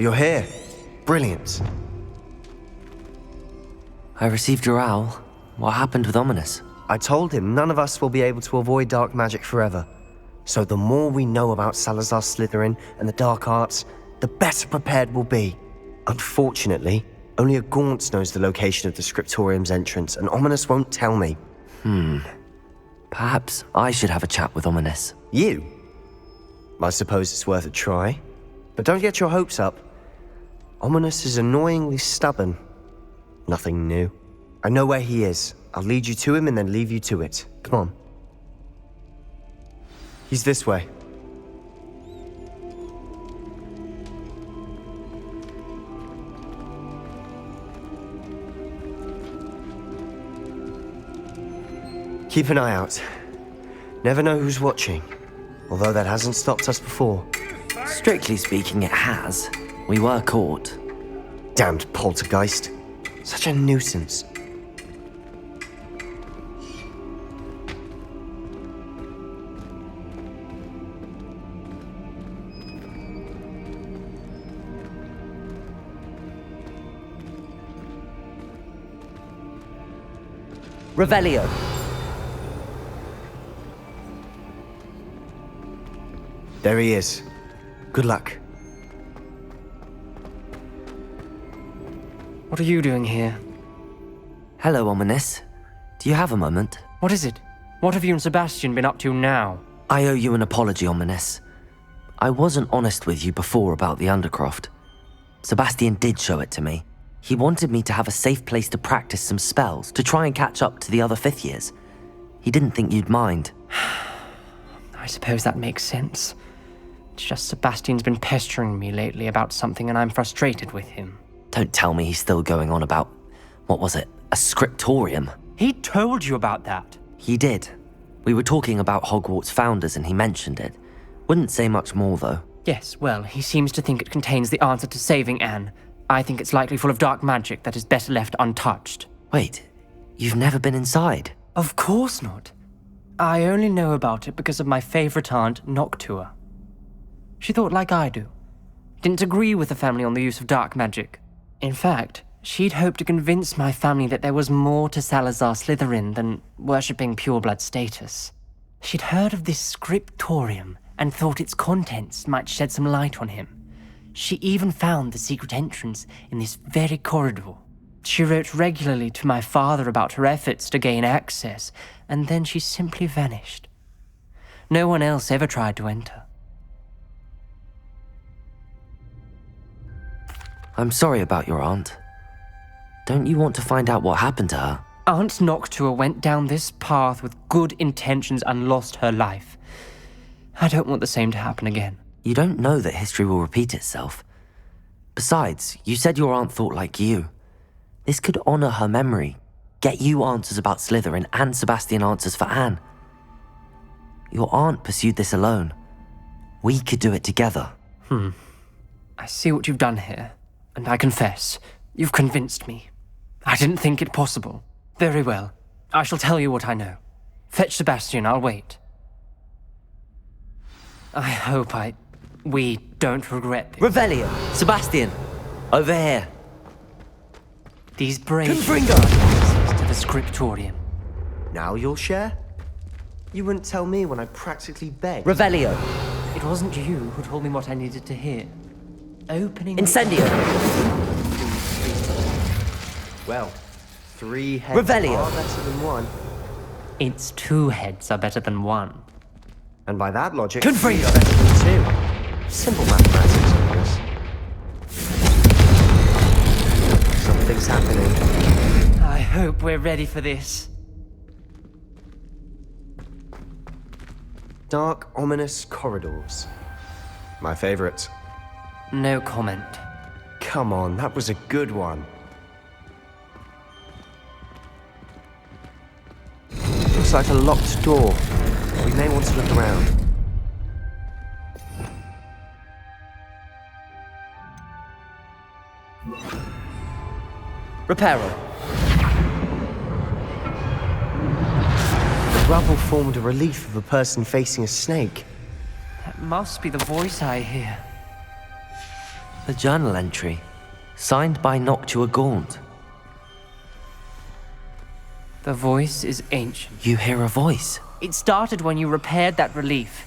You're here. Brilliant. I received your owl. What happened with Ominous? I told him none of us will be able to avoid dark magic forever. So the more we know about Salazar Slytherin and the dark arts, the better prepared we'll be. Unfortunately, only a Gaunt knows the location of the Scriptorium's entrance, and Ominous won't tell me. Perhaps I should have a chat with Ominous. You? I suppose it's worth a try. But don't get your hopes up. Ominous is annoyingly stubborn. Nothing new. I know where he is. I'll lead you to him and then leave you to it. Come on. He's this way. Keep an eye out. Never know who's watching. Although that hasn't stopped us before. Strictly speaking, it has. We were caught. Damned poltergeist. Such a nuisance. Revelio. There he is. Good luck. What are you doing here? Hello, Ominous. Do you have a moment? What is it? What have you and Sebastian been up to now? I owe you an apology, Ominous. I wasn't honest with you before about the Undercroft. Sebastian did show it to me. He wanted me to have a safe place to practice some spells, to try and catch up to the other fifth years. He didn't think you'd mind. I suppose that makes sense. It's just Sebastian's been pestering me lately about something and I'm frustrated with him. Don't tell me he's still going on about, what was it, a scriptorium? He told you about that? He did. We were talking about Hogwarts founders and he mentioned it. Wouldn't say much more though. Yes, well, he seems to think it contains the answer to saving Anne. I think it's likely full of dark magic that is better left untouched. Wait, you've never been inside? Of course not. I only know about it because of my favorite aunt, Noctua. She thought like I do. Didn't agree with the family on the use of dark magic. In fact, she'd hoped to convince my family that there was more to Salazar Slytherin than worshipping pureblood status. She'd heard of this scriptorium and thought its contents might shed some light on him. She even found the secret entrance in this very corridor. She wrote regularly to my father about her efforts to gain access, and then she simply vanished. No one else ever tried to enter. I'm sorry about your aunt. Don't you want to find out what happened to her? Aunt Noctua went down this path with good intentions and lost her life. I don't want the same to happen again. You don't know that history will repeat itself. Besides, you said your aunt thought like you. This could honor her memory, get you answers about Slytherin and Sebastian answers for Anne. Your aunt pursued this alone. We could do it together. I see what you've done here, and I confess, you've convinced me. I didn't think it possible. Very well, I shall tell you what I know. Fetch Sebastian, I'll wait. I hope we don't regret this. Revelio! Sebastian! Over here! These brave Confringo! access to the scriptorium. Now you'll share? You wouldn't tell me when I practically begged. Revelio! It wasn't you who told me what I needed to hear. Opening... Incendio! Well, 3 heads Revelio. are better than 1. Its 2 heads are better than 1. And by that logic, Confringo. 3 are better than 2. Simple mathematics, of course. Something's happening. I hope we're ready for this. Dark, ominous corridors. My favorite. No comment. Come on, that was a good one. Looks like a locked door. We may want to look around. Reparo. The rubble formed a relief of a person facing a snake. That must be the voice I hear. A journal entry, signed by Noctua Gaunt. The voice is ancient. You hear a voice. It started when you repaired that relief.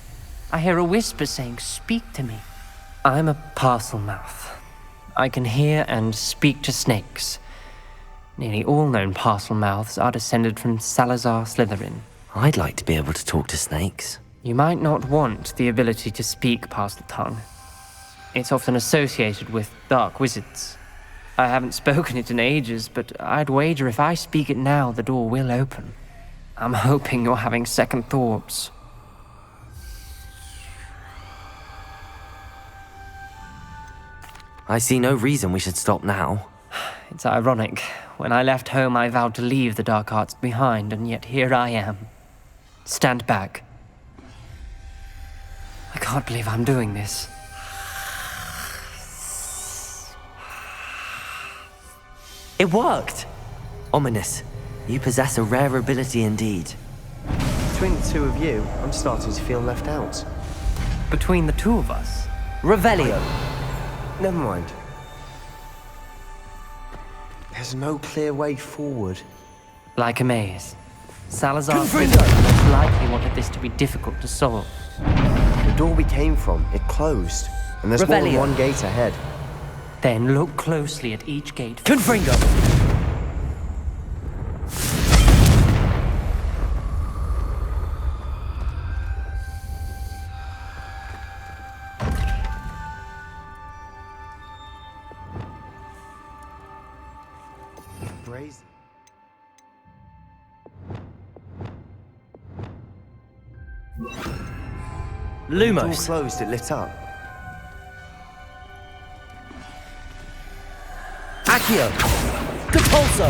I hear a whisper saying, "Speak to me." I'm a parcel mouth. I can hear and speak to snakes. Nearly all known parcel mouths are descended from Salazar Slytherin. I'd like to be able to talk to snakes. You might not want the ability to speak parcel tongue. It's often associated with dark wizards. I haven't spoken it in ages, but I'd wager if I speak it now, the door will open. I'm hoping you're having second thoughts. I see no reason we should stop now. It's ironic. When I left home, I vowed to leave the dark arts behind, and yet here I am. Stand back. I can't believe I'm doing this. It worked! Ominous. You possess a rare ability indeed. Between the two of you, I'm starting to feel left out. Between the two of us, Revelio! Never mind. There's no clear way forward. like a maze. Salazar most likely wanted this to be difficult to solve. The door we came from, it closed. And there's more than one gate ahead. Then look closely at each gate. Confringo! Brazen. The door Lumos! closed, it lit up. Accio! Capulso!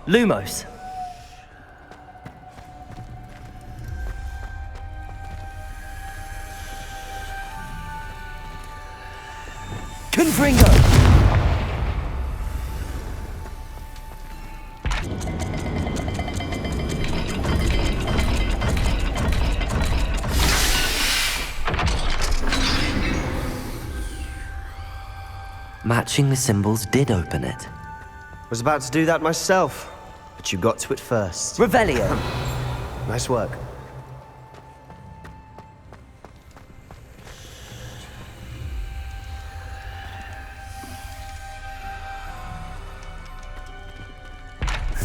Lumos! Confringo! Matching the symbols did open it. Was about to do that myself, but you got to it first. Revelio! Nice work.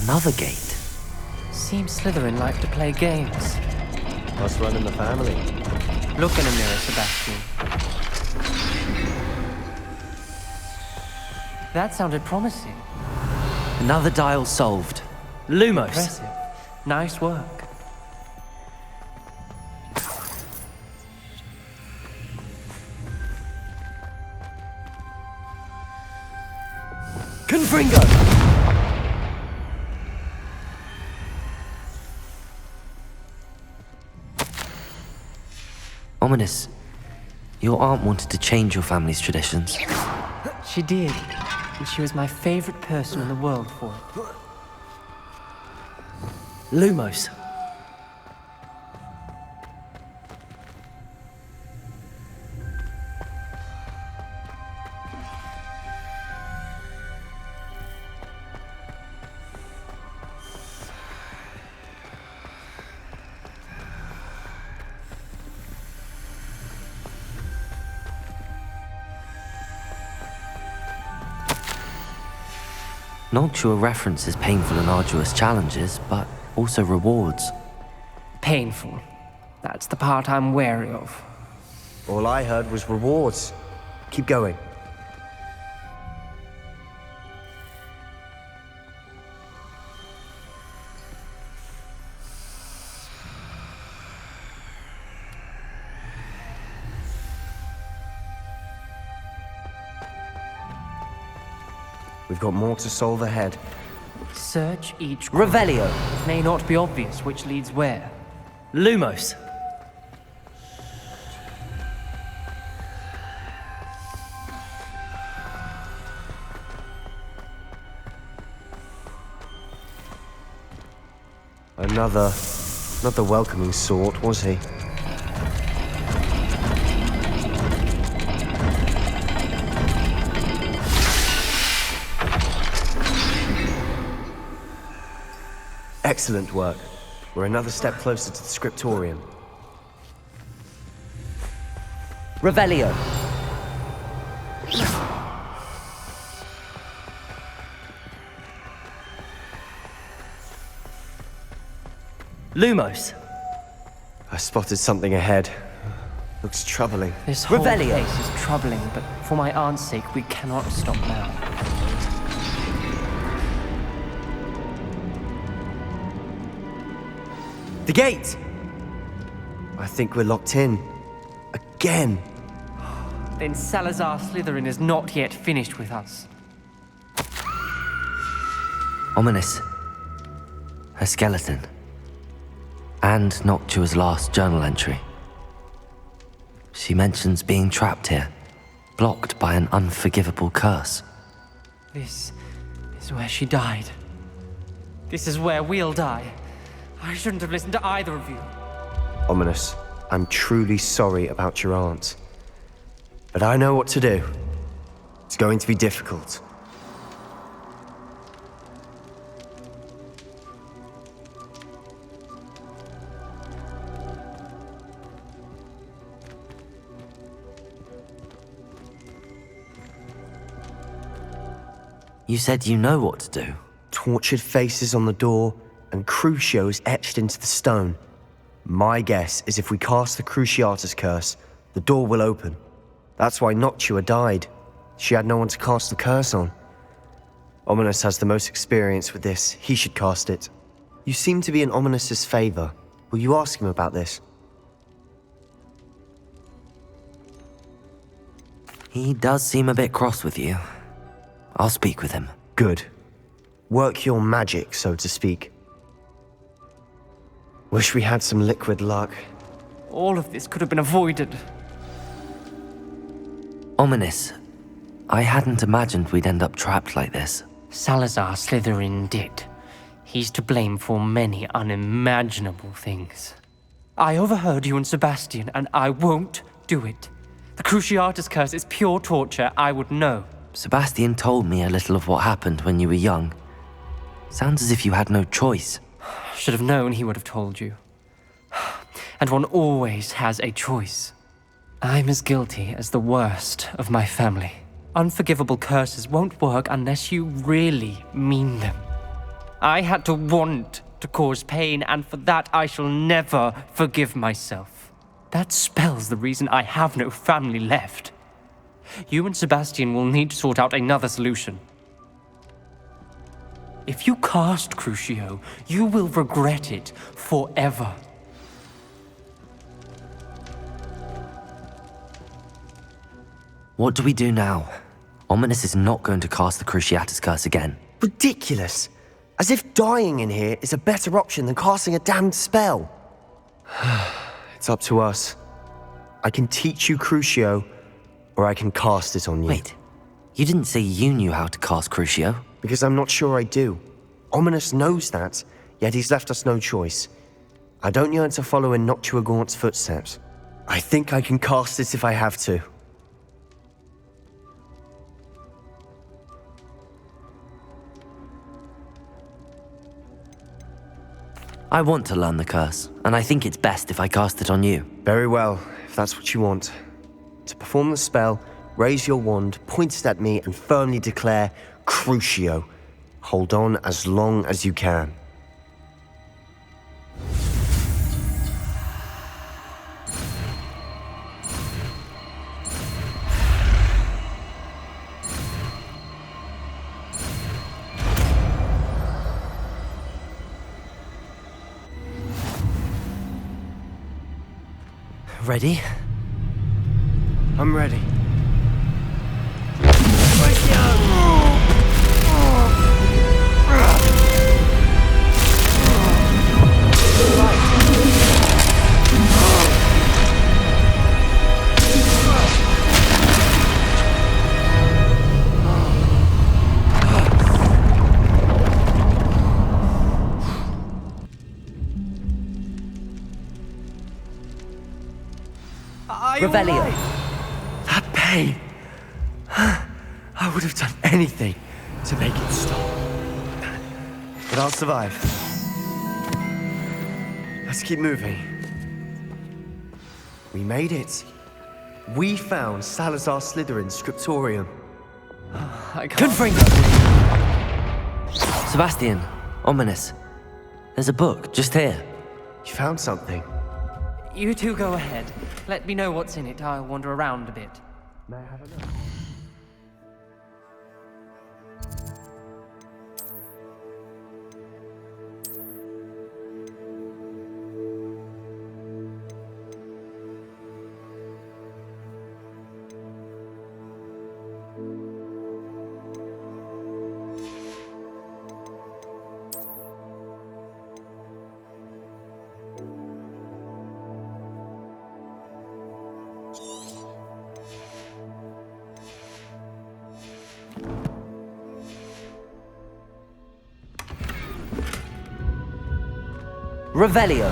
Another gate. Seems Slytherin like to play games. Us running the family. Look in a mirror, Sebastian. That sounded promising. Another dial solved. Lumos! Impressive. Nice work. Confringo! Ominous. Your aunt wanted to change your family's traditions. She did. And she was my favorite person in the world for it. Lumos. Noctua references painful and arduous challenges, but also rewards. Painful. That's the part I'm wary of. All I heard was rewards. Keep going. We've got more to solve ahead. Search each Revelio! It may not be obvious which leads where. Lumos! Not the welcoming sort, was he? Excellent work. We're another step closer to the scriptorium. Revelio. Lumos. I spotted something ahead. Looks troubling. This whole Revelio. place is troubling, but for my aunt's sake, we cannot stop now. The gate! I think we're locked in. Again. Then Salazar Slytherin is not yet finished with us. Ominous. Her skeleton. And Noctua's last journal entry. She mentions being trapped here, blocked by an unforgivable curse. This is where she died. This is where we'll die. I shouldn't have listened to either of you. Ominous, I'm truly sorry about your aunt. But I know what to do. It's going to be difficult. You said you know what to do. Tortured faces on the door, and Crucio is etched into the stone. My guess is if we cast the Cruciatus curse, the door will open. That's why Noctua died. She had no one to cast the curse on. Ominous has the most experience with this. He should cast it. You seem to be in Ominous's favor. Will you ask him about this? He does seem a bit cross with you. I'll speak with him. Good. Work your magic, so to speak. Wish we had some liquid luck. All of this could have been avoided. Ominous. I hadn't imagined we'd end up trapped like this. Salazar Slytherin did. He's to blame for many unimaginable things. I overheard you and Sebastian, and I won't do it. The Cruciatus curse is pure torture, I would know. Sebastian told me a little of what happened when you were young. Sounds as if you had no choice. Should have known he would have told you. And one always has a choice. I'm as guilty as the worst of my family. Unforgivable curses won't work unless you really mean them. I had to want to cause pain, and for that I shall never forgive myself. That spells the reason I have no family left. You and Sebastian will need to sort out another solution. If you cast Crucio, you will regret it forever. What do we do now? Ominous is not going to cast the Cruciatus curse again. Ridiculous. As if dying in here is a better option than casting a damned spell. It's up to us. I can teach you Crucio, or I can cast it on you. Wait, you didn't say you knew how to cast Crucio? Because I'm not sure I do. Ominous knows that, yet he's left us no choice. I don't yearn to follow in Noctua Gaunt's footsteps. I think I can cast it if I have to. I want to learn the curse, and I think it's best if I cast it on you. Very well, if that's what you want. To perform the spell, raise your wand, point it at me, and firmly declare, Crucio. Hold on as long as you can. Ready? I'm ready. Revelio. That pain. I would have done anything to make it stop. But I'll survive. Let's keep moving. We made it. We found Salazar Slytherin's scriptorium. I can't... Confringo! Sebastian, ominous. There's a book just here. You found something. You two go ahead. Let me know what's in it. I'll wander around a bit. May I have a look? Revelio.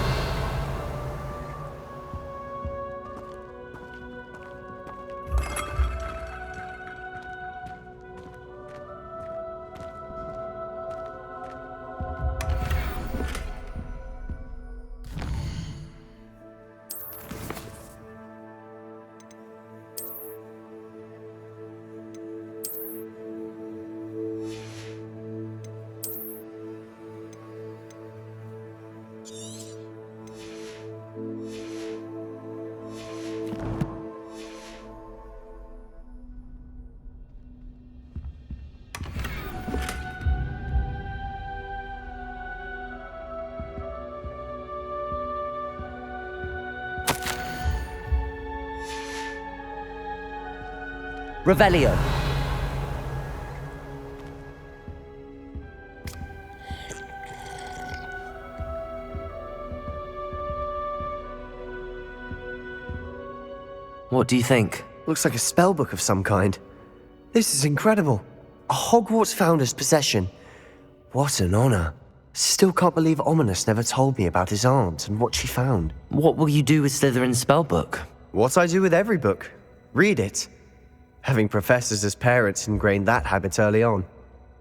Revelio. What do you think? Looks like a spellbook of some kind. This is incredible. A Hogwarts founder's possession. What an honor. Still can't believe Ominous never told me about his aunt and what she found. What will you do with Slytherin's spellbook? What I do with every book. Read it. Having professors as parents ingrained that habit early on.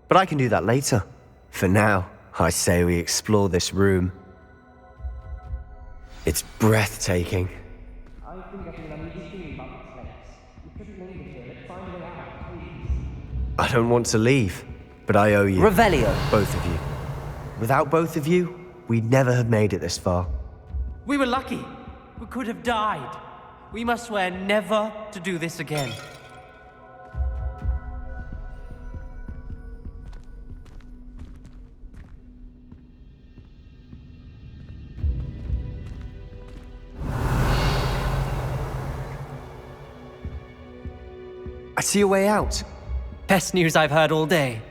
But I can do that later. For now, I say we explore this room. It's breathtaking. I don't want to leave, but I owe you. Revelio. Both of you. Without both of you, we'd never have made it this far. We were lucky. We could have died. We must swear never to do this again. I see a way out. Best news I've heard all day.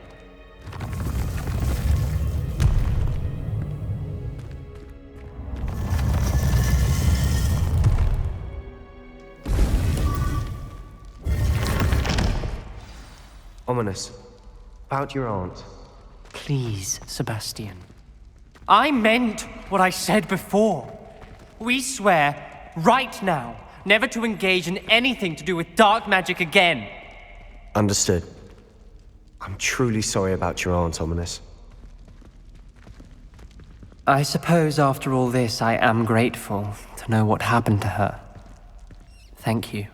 Ominous. About your aunt. Please, Sebastian. I meant what I said before. We swear, right now, never to engage in anything to do with dark magic again. Understood. I'm truly sorry about your aunt, Ominous. I suppose after all this, I am grateful to know what happened to her. Thank you.